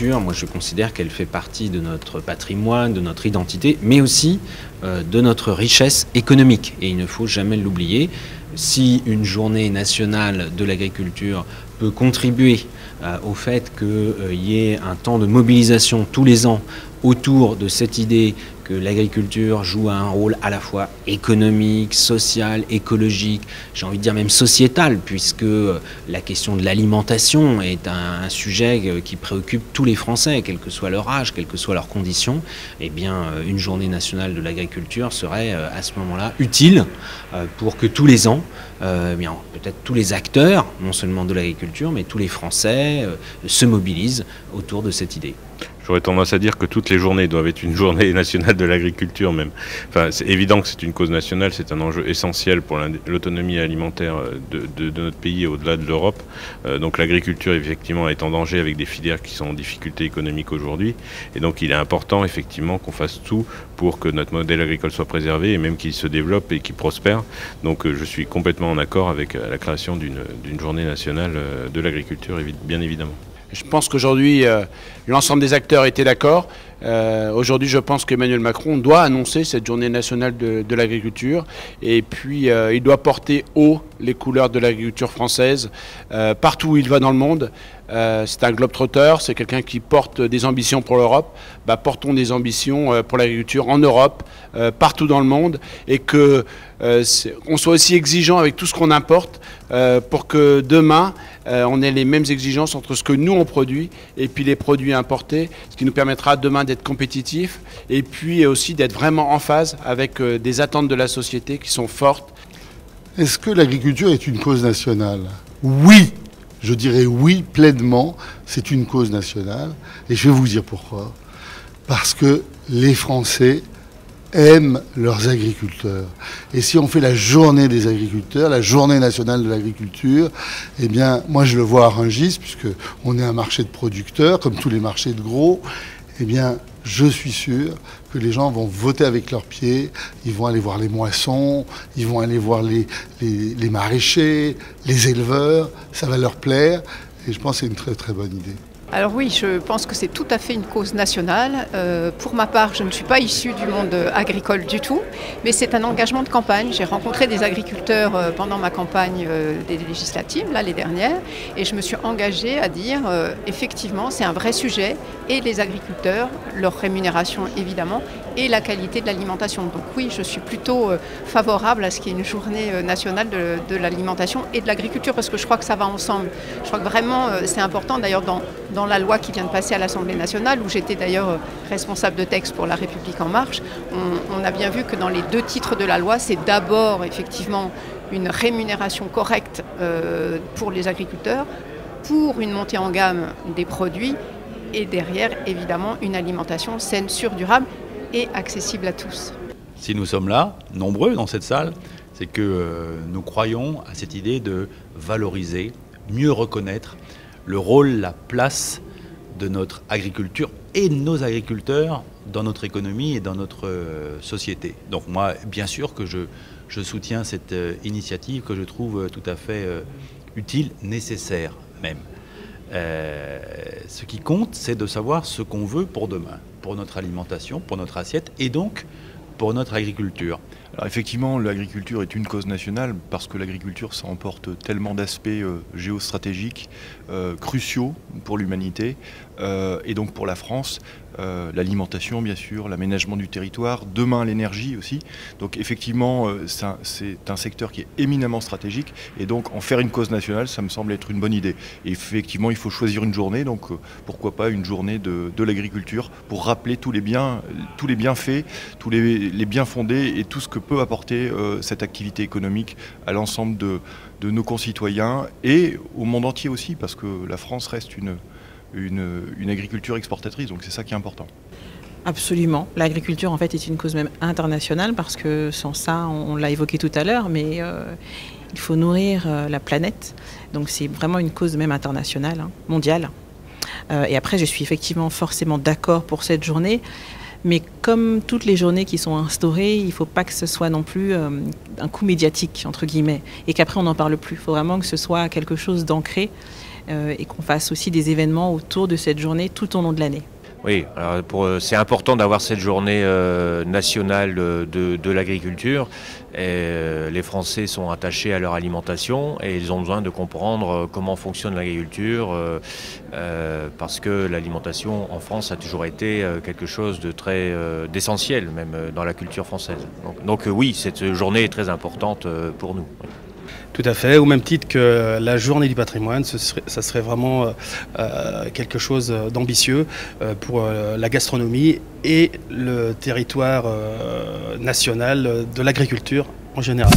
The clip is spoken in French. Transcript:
l'agriculture, moi je considère qu'elle fait partie de notre patrimoine, de notre identité, mais aussi de notre richesse économique. Et il ne faut jamais l'oublier. Si une journée nationale de l'agriculture peut contribuer au fait qu'il y ait un temps de mobilisation tous les ans autour de cette idée que l'agriculture joue un rôle à la fois économique, social, écologique, j'ai envie de dire même sociétal, puisque la question de l'alimentation est un sujet qui préoccupe tous les Français, quel que soit leur âge, quelles que soient leurs conditions. Eh bien, une journée nationale de l'agriculture serait à ce moment-là utile pour que tous les ans, peut-être tous les acteurs, non seulement de l'agriculture, mais tous les Français se mobilisent autour de cette idée. J'aurais tendance à dire que toutes les journées doivent être une journée nationale de l'agriculture même. Enfin, c'est évident que c'est une cause nationale, c'est un enjeu essentiel pour l'autonomie alimentaire de notre pays et au-delà de l'Europe. Donc l'agriculture effectivement est en danger avec des filières qui sont en difficulté économique aujourd'hui. Et donc il est important effectivement qu'on fasse tout pour que notre modèle agricole soit préservé et même qu'il se développe et qu'il prospère. Donc je suis complètement en accord avec la création d'une journée nationale de l'agriculture, bien évidemment. Je pense qu'aujourd'hui, l'ensemble des acteurs étaient d'accord. Aujourd'hui, je pense qu'Emmanuel Macron doit annoncer cette journée nationale de l'agriculture. Et puis, il doit porter haut les couleurs de l'agriculture française partout où il va dans le monde. C'est un globe-trotter, c'est quelqu'un qui porte des ambitions pour l'Europe. Portons des ambitions pour l'agriculture en Europe, partout dans le monde, et que on soit aussi exigeant avec tout ce qu'on importe pour que demain on ait les mêmes exigences entre ce que nous on produit et puis les produits importés, ce qui nous permettra demain d'être compétitifs et puis aussi d'être vraiment en phase avec des attentes de la société qui sont fortes. Est-ce que l'agriculture est une cause nationale? Oui, je dirais oui, pleinement, c'est une cause nationale. Et je vais vous dire pourquoi. Parce que les Français aiment leurs agriculteurs. Et si on fait la journée des agriculteurs, la journée nationale de l'agriculture, eh bien, moi je le vois à Rungis, puisqu'on est un marché de producteurs, comme tous les marchés de gros, eh bien, je suis sûr que les gens vont voter avec leurs pieds, ils vont aller voir les moissons, ils vont aller voir les maraîchers, les éleveurs, ça va leur plaire, et je pense que c'est une très très bonne idée. Alors oui, je pense que c'est tout à fait une cause nationale. Pour ma part, je ne suis pas issue du monde agricole du tout, mais c'est un engagement de campagne. J'ai rencontré des agriculteurs pendant ma campagne des législatives, là, les dernières, et je me suis engagée à dire, effectivement, c'est un vrai sujet, et les agriculteurs, leur rémunération évidemment, et la qualité de l'alimentation. Donc oui, je suis plutôt favorable à ce qu'il y ait une journée nationale de l'alimentation et de l'agriculture, parce que je crois que ça va ensemble. Je crois que vraiment, c'est important, d'ailleurs, dans la loi qui vient de passer à l'Assemblée nationale, où j'étais d'ailleurs responsable de texte pour La République En Marche, on a bien vu que dans les deux titres de la loi, c'est d'abord effectivement une rémunération correcte pour les agriculteurs, pour une montée en gamme des produits, et derrière, évidemment, une alimentation saine, sûre, durable et accessible à tous. Si nous sommes là, nombreux dans cette salle, c'est que nous croyons à cette idée de valoriser, mieux reconnaître le rôle, la place de notre agriculture et de nos agriculteurs dans notre économie et dans notre société. Donc moi, bien sûr que je soutiens cette initiative que je trouve tout à fait utile, nécessaire même. Ce qui compte, c'est de savoir ce qu'on veut pour demain, pour notre alimentation, pour notre assiette et donc pour notre agriculture. Alors effectivement, l'agriculture est une cause nationale parce que l'agriculture, ça emporte tellement d'aspects géostratégiques cruciaux pour l'humanité et donc pour la France. L'alimentation, bien sûr, l'aménagement du territoire, demain l'énergie aussi. Donc effectivement, c'est un secteur qui est éminemment stratégique et donc en faire une cause nationale, ça me semble être une bonne idée. Et effectivement, il faut choisir une journée, donc pourquoi pas une journée de l'agriculture pour rappeler tous les bienfaits, tous les biens fondés et tout ce que peut apporter cette activité économique à l'ensemble de nos concitoyens et au monde entier aussi, parce que la France reste une agriculture exportatrice, donc c'est ça qui est important. Absolument. L'agriculture en fait est une cause même internationale parce que sans ça, on l'a évoqué tout à l'heure, mais il faut nourrir la planète. Donc c'est vraiment une cause même internationale, mondiale. Et après, je suis effectivement forcément d'accord pour cette journée, Mais comme toutes les journées qui sont instaurées, il ne faut pas que ce soit non plus un coup médiatique, entre guillemets, et qu'après on n'en parle plus. Il faut vraiment que ce soit quelque chose d'ancré et qu'on fasse aussi des événements autour de cette journée tout au long de l'année. Oui, c'est important d'avoir cette journée nationale de l'agriculture. Les Français sont attachés à leur alimentation et ils ont besoin de comprendre comment fonctionne l'agriculture parce que l'alimentation en France a toujours été quelque chose de très d'essentiel, même dans la culture française. Donc oui, cette journée est très importante pour nous. Oui. Tout à fait, au même titre que la journée du patrimoine, ça serait vraiment quelque chose d'ambitieux pour la gastronomie et le territoire national de l'agriculture en général.